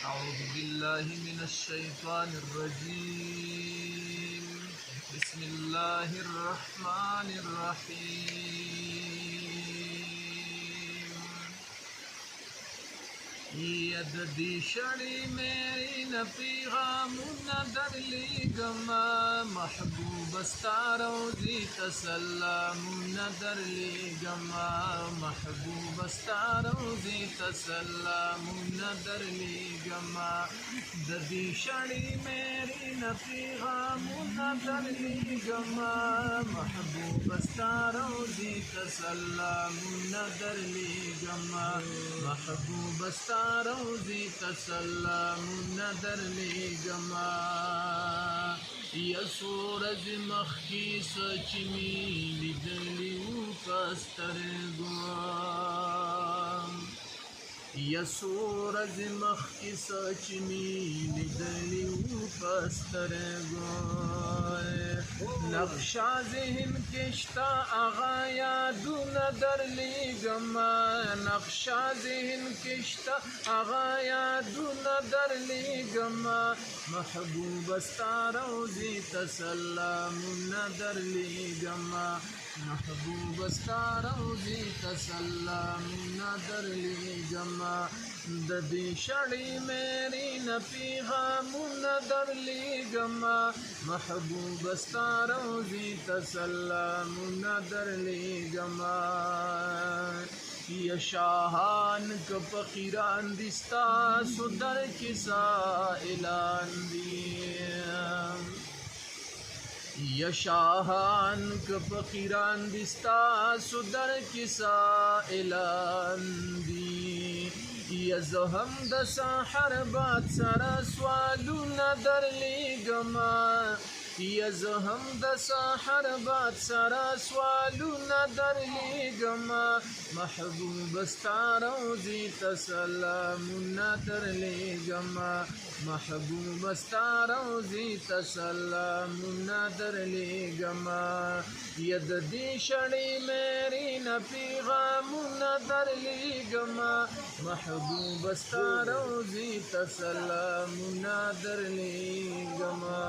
أعوذ بالله من الشيطان الرجيم. بسم الله الرحمن الرحيم. यदि शड़ी मेरी न पैगाम न दरली गमा महबूब स्तारोजी तसल्लम न दरली गमा महबूब स्तारोजी तसल्लम न दरली गमा यदि शड़ी मेरी न पैगाम न दरली गमा महबूब स्तारोजी तसल्लम न दरली गमा महबूब रोज़ी तसल्लम नदर ले गमा या सूरज मखी सचमी लिदलियू पस्तरगो या सूरज मखी सचमी लिदलियू पस्तरगो नक्शा ज़हन किश्ता आगा यादू नदर ले गमा नक्शा ज़हन किश्ता आगा यादू नदर ले गमा महबूब रोज़ी तसल्लम नदर ले गमा महबूब रोज़ी तसल्लम नदर ले गमा ददी शड़ी मेरी न पैगाम नदर ले गमा महबूब रोज़ी तसल्लम नदर ले गमा यशाहान क फकीरान दिस्ता सुदर किसा ऐलान दिया यशाहान क फकीरान दिस्ता सुदर किसा ऐलान दी यज़हम दसा हर बात सरा स्वालू नदर ले गमा यज़हम दसा हर बात सरा स्वालू नदर ले गमा महबूब रोज़ी तसल्लम नदर ले गमा महबूब रोज़ी तसल्लम नदर ले गमा यदि शड़ी मेरी न पैगाम नदर ले गमा महबूब रोज़ी तसल्लम नदर ले गमा।